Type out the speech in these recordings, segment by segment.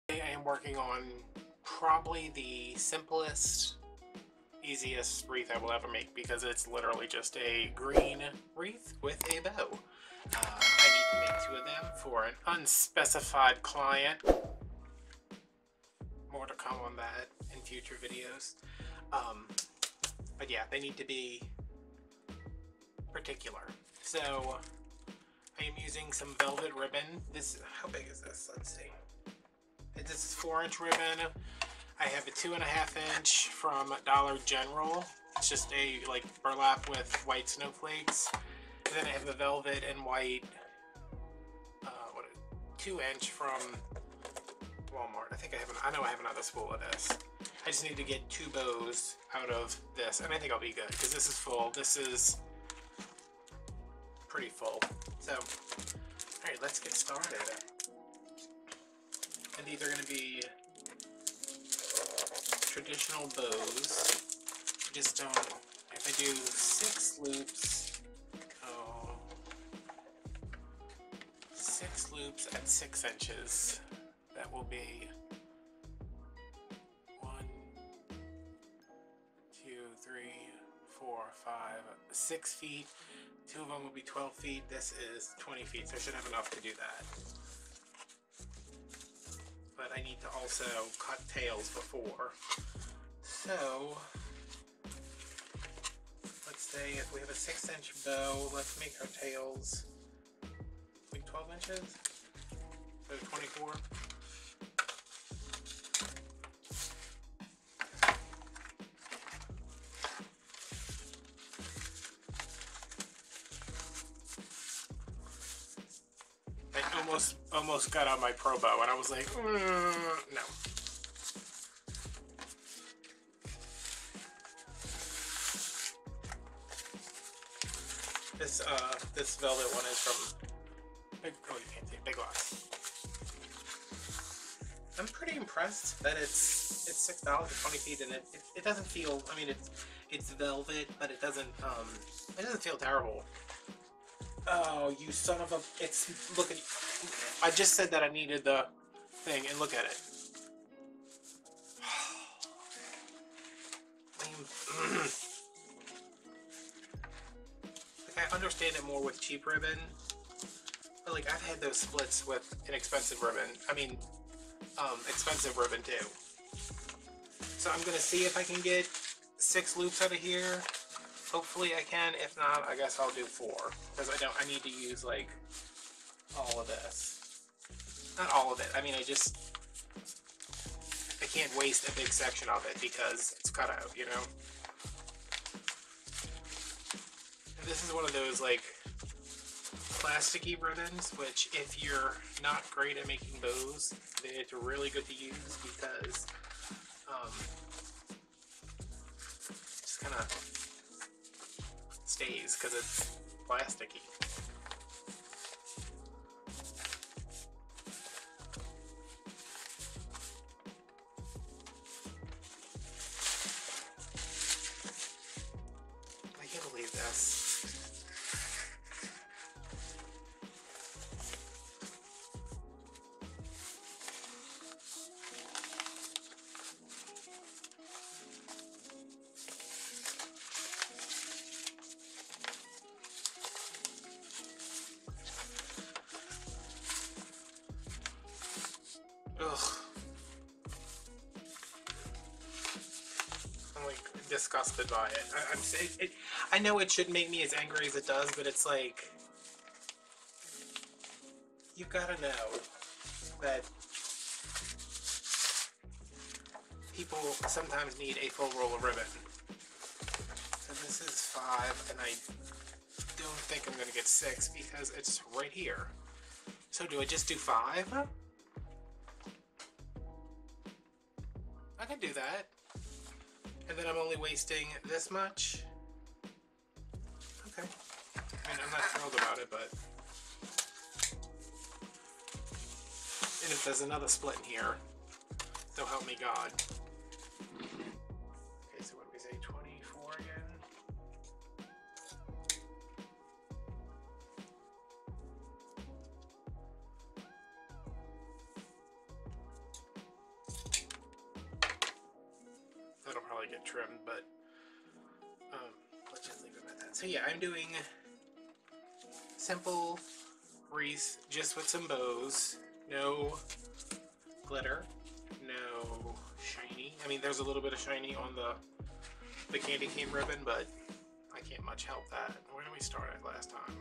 I am working on probably the simplest, easiest wreath I will ever make, because it's literally just a green wreath with a bow. I need to make 2 of them for an unspecified client. More to come on that in future videos. But yeah, they need to be particular. So I am using some velvet ribbon. This, how big is this? Let's see. This is 4-inch ribbon. I have a 2.5 inch from Dollar General. It's just a like burlap with white snowflakes. And then I have a velvet and white 2-inch from Walmart. I know I have another spool of this. I just need to get 2 bows out of this, and I think I'll be good because this is full. This is pretty full. So, all right, let's get started. And these are going to be traditional bows. I just don't, if I do 6 loops, 6 loops at 6 inches, that will be 1, 2, 3, 4, 5, 6 feet. 2 of them will be 12 feet. This is 20 feet, so I should have enough to do that. But I need to also cut tails before. So let's say if we have a 6-inch bow, let's make our tails like 12 inches, so 24. I almost got out my pro bow and I was like, no. This velvet one is from you can't see, Big Lots. I'm pretty impressed that it's $6 for 20 feet, and it doesn't feel. I mean, it's velvet, but it doesn't feel terrible. Oh, you son of a! Look at. I just said that I needed the thing, and look at it. Like, I understand it more with cheap ribbon, but like I've had those splits with inexpensive ribbon. I mean, expensive ribbon too. So I'm gonna see if I can get 6 loops out of here. Hopefully I can. If not, I guess I'll do 4, because I need to use like all of this. Not all of it. I mean, I can't waste a big section of it because it's cut out, you know? And this is one of those like plasticky ribbons, which if you're not great at making bows, then it's really good to use because just kind of stays because it's plasticky. I can't believe this. Ugh. I'm like disgusted by it. I know it shouldn't make me as angry as it does, but it's like, you gotta know that people sometimes need a full roll of ribbon. So this is 5, and I don't think I'm gonna get 6 because it's right here. So do I just do 5? I can do that. And then I'm only wasting this much. Okay. I mean, I'm not thrilled about it, but... And if there's another split in here, so help me God. trimmed, but let's just leave it at that. So yeah, I'm doing simple wreath just with some bows, no glitter, no shiny. I mean, there's a little bit of shiny on the candy cane ribbon, but I can't much help that. Where did we start at last time?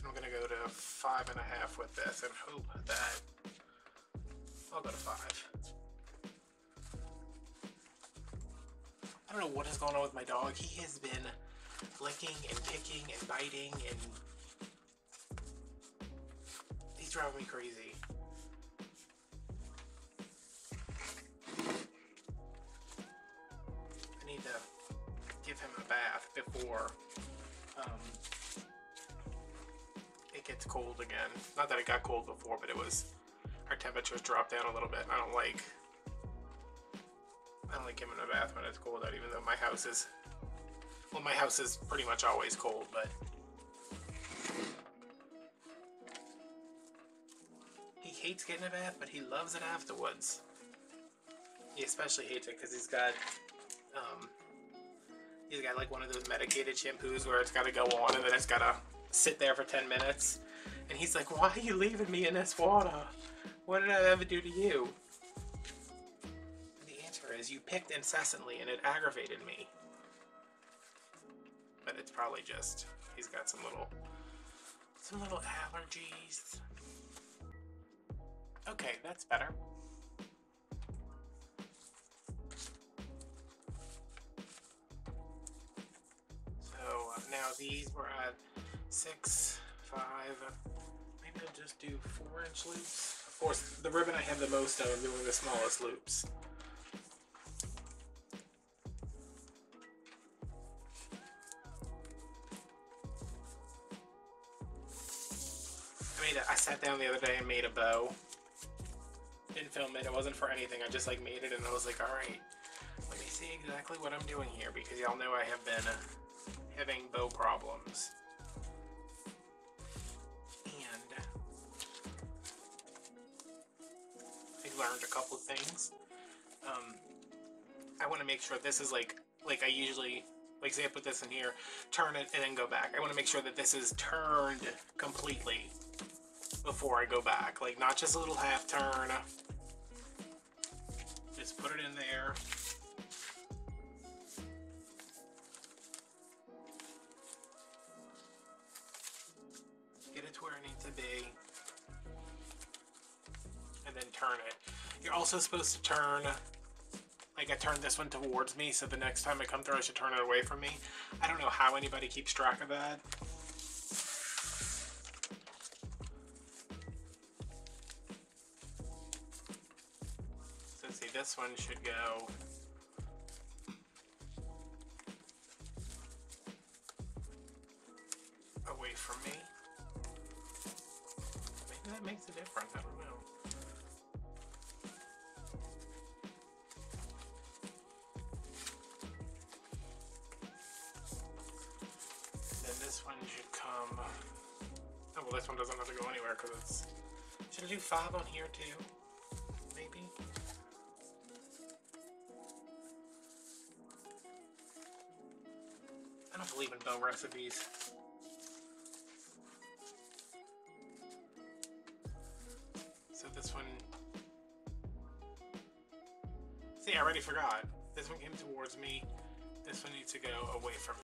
I'm gonna go to 5.5 with this and hope that I'll go to 5. I don't know what is going on with my dog. He has been licking and kicking and biting, and he's driving me crazy. I need to give him a bath before it gets cold again. Not that it got cold before, but our temperatures dropped down a little bit. I don't like giving him a bath when it's cold out, even though my house is pretty much always cold, but he hates getting a bath, but he loves it afterwards. He especially hates it because he's got like one of those medicated shampoos where it's got to go on and then it's got to sit there for 10 minutes. And he's like, why are you leaving me in this water? What did I ever do to you? And the answer is you picked incessantly and it aggravated me. But it's probably just, he's got some little allergies. Okay, that's better. So now these were at 6, 5, maybe I'll just do 4-inch loops. Of course, the ribbon I have the most of, I'm doing the smallest loops. I sat down the other day and made a bow. Didn't film it, it wasn't for anything, I just like made it and I was like, alright, let me see exactly what I'm doing here, because y'all know I have been having bow problems. And I learned a couple of things. I want to make sure this is like I usually, like say I put this in here, turn it and then go back. I want to make sure that this is turned completely before I go back. Like not just a little half turn. Just put it in there. Get it to where it needs to be. And then turn it. You're also supposed to turn, like I turned this one towards me, so the next time I come through I should turn it away from me. I don't know how anybody keeps track of that. So see, this one should go away from me. Maybe that makes a difference, I don't know. This one should come. Oh well, this one doesn't have to go anywhere because it's. Should I do 5 on here too? Maybe. I don't believe in bow recipes. So this one. See, I already forgot. This one came towards me. This one needs to go away from me.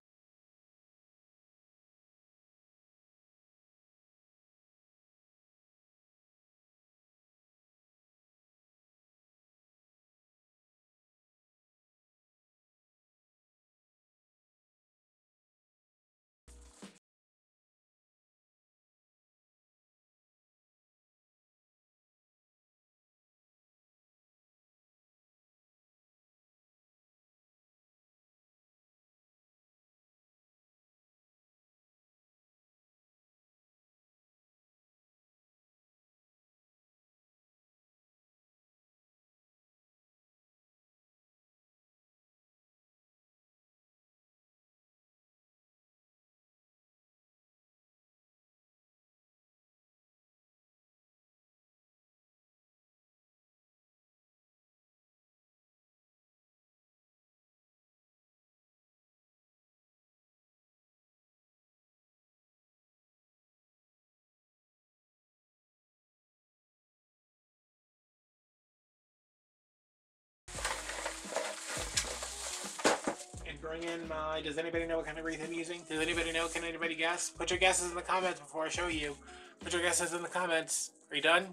bring in my, does anybody know what kind of wreath I'm using? Does anybody know? Can anybody guess? Put your guesses in the comments before I show you. Put your guesses in the comments. Are you done?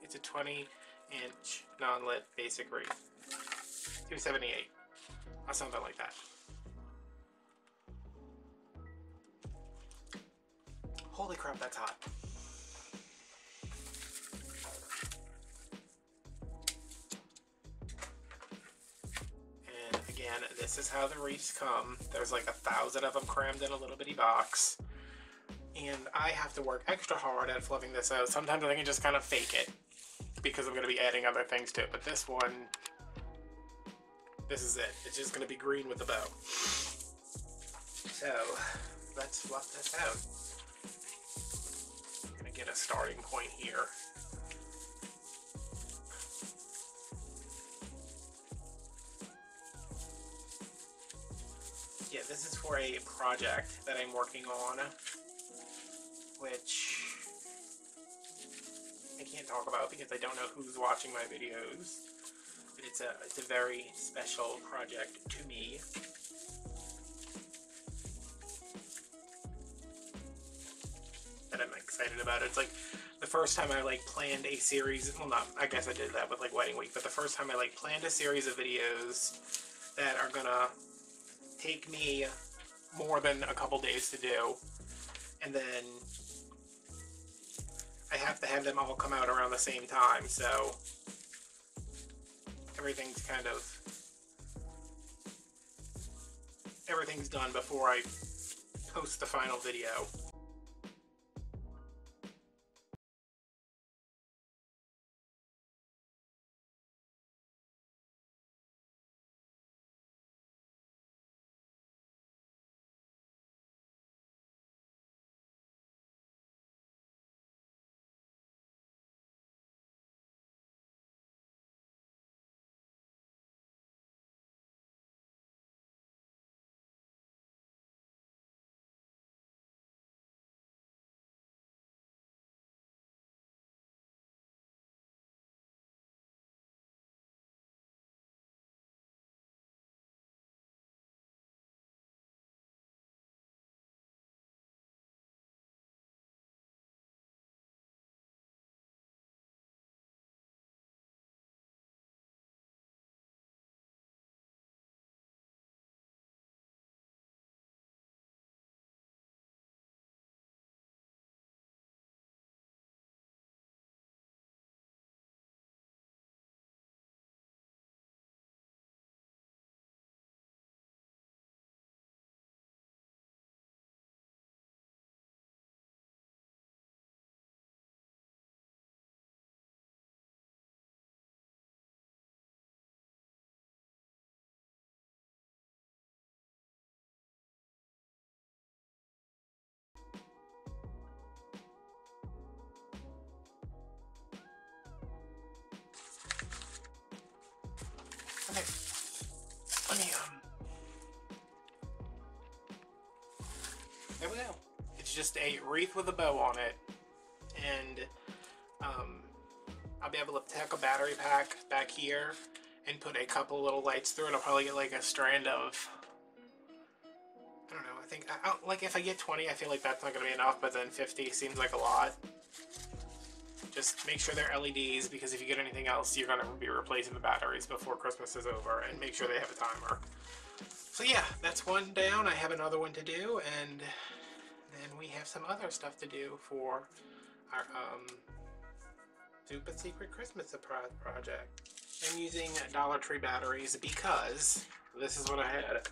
It's a 20-inch non-lit basic wreath. 278. Or something like that. Holy crap, that's hot. And again, this is how the wreaths come. There's like 1,000 of them crammed in a little bitty box. And I have to work extra hard at fluffing this out. Sometimes I can just kind of fake it because I'm going to be adding other things to it. But this one, this is it. It's just going to be green with the bow. So let's fluff this out. I'm going to get a starting point here. Yeah, this is for a project that I'm working on, which I can't talk about because I don't know who's watching my videos. But it's a very special project to me. That I'm excited about. It's like the first time I like planned a series. Well, not. I guess I did that with like Wedding Week, but the first time I like planned a series of videos that are gonna take me more than a couple days to do, and then I have to have them all come out around the same time, so everything's done before I post the final video. Okay, let me, there we go. It's just a wreath with a bow on it, and I'll be able to tack a battery pack back here and put a couple little lights through it. I'll probably get like a strand of, I don't know, I think, like if I get 20, I feel like that's not going to be enough, but then 50 seems like a lot. Just make sure they're LEDs, because if you get anything else, you're going to be replacing the batteries before Christmas is over, and make sure they have a timer. So yeah, that's one down. I have another one to do, and then we have some other stuff to do for our Super Secret Christmas Surprise project. I'm using Dollar Tree batteries because this is what I had.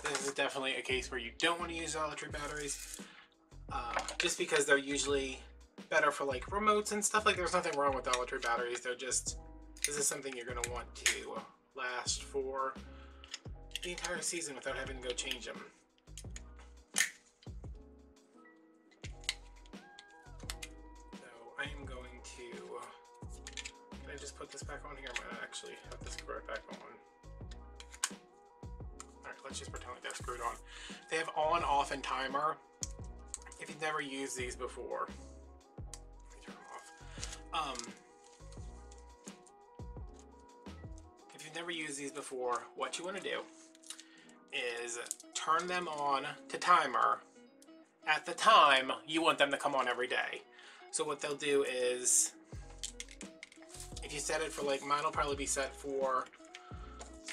This is definitely a case where you don't want to use Dollar Tree batteries, just because they're usually better for like remotes and stuff. Like, there's nothing wrong with Dollar Tree batteries. They're just, this is something you're going to want to last for the entire season without having to go change them. So I am going to, can I just put this back on here? I'm going to actually have this screw right back on. Alright, let's just pretend like that's screwed on. They have on, off, and timer. If you've never used these before, if you've never used these before, what you want to do is turn them on to timer at the time you want them to come on every day. So what they'll do is, if you set it for like, mine will probably be set for,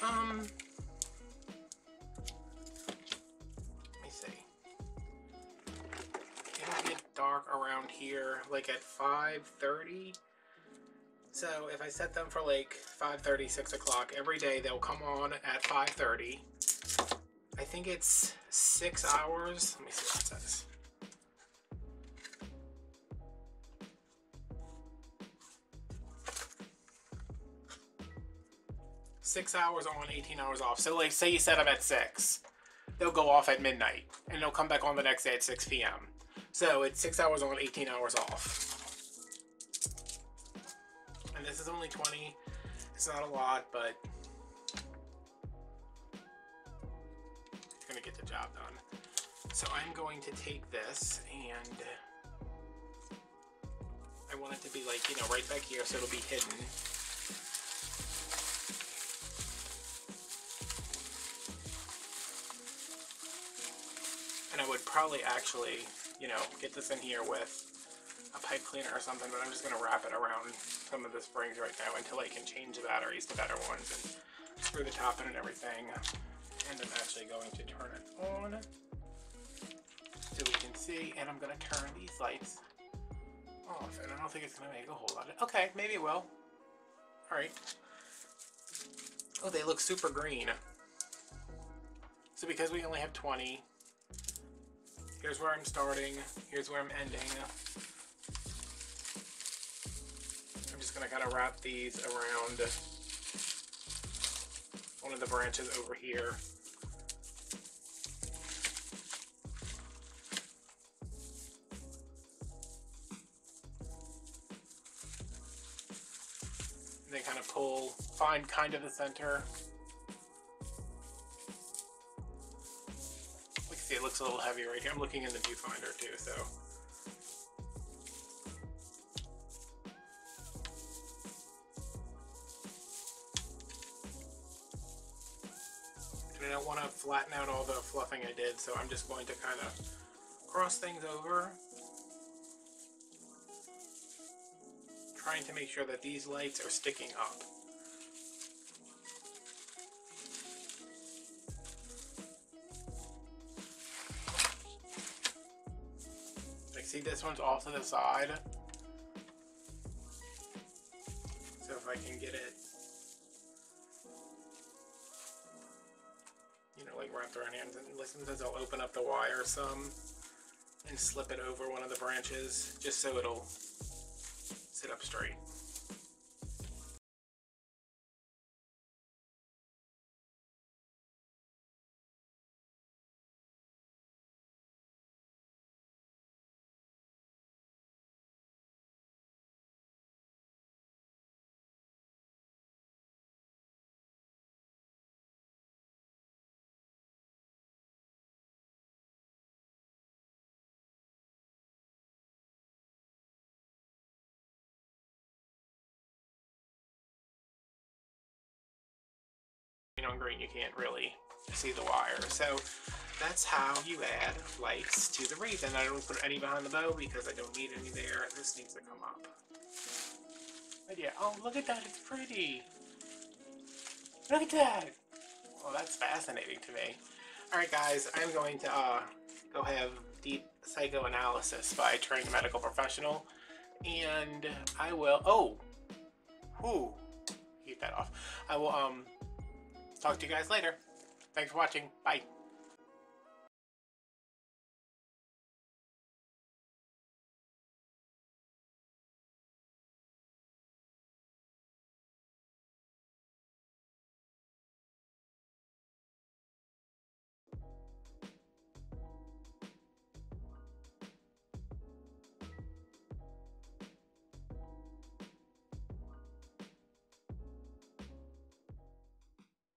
let me see. It'll get dark around here, like at 5:30. So if I set them for like 5:30, 6 o'clock, every day they'll come on at 5:30. I think it's 6 hours. Let me see what it says. Six hours on, 18 hours off. So like, say you set them at 6, they'll go off at midnight, and they'll come back on the next day at 6 p.m. So it's 6 hours on, 18 hours off. And this is only 20. It's not a lot, but it's gonna get the job done. So I'm going to take this, and I want it to be like, you know, right back here, so it'll be hidden. And I would probably actually, you know, get this in here with a pipe cleaner or something, but I'm just going to wrap it around some of the springs right now until I can change the batteries to better ones and screw the top in and everything. And I'm actually going to turn it on so we can see, and I'm going to turn these lights off, and I don't think it's going to make a whole lot of, okay, maybe it will. Alright. Oh, they look super green. So because we only have 20, here's where I'm starting, here's where I'm ending. I'm just going to kind of wrap these around one of the branches over here. And then kind of pull, find kind of the center. See, it looks a little heavy right here. I'm looking in the viewfinder too, so. And I don't want to flatten out all the fluffing I did, so I'm just going to kind of cross things over, trying to make sure that these lights are sticking up. See, this one's off to the side, so if I can get it, you know, like wrapped around hands, and sometimes I'll open up the wire some and slip it over one of the branches just so it'll sit up straight. On green you can't really see the wire, so that's how you add lights to the wreath. And I don't put any behind the bow because I don't need any there. This needs to come up. But yeah, oh look at that, it's pretty. Look at that. Well, that's fascinating to me. Alright guys, I'm going to go have deep psychoanalysis by a trained medical professional, and I will, keep that off. I will talk to you guys later. Thanks for watching. Bye.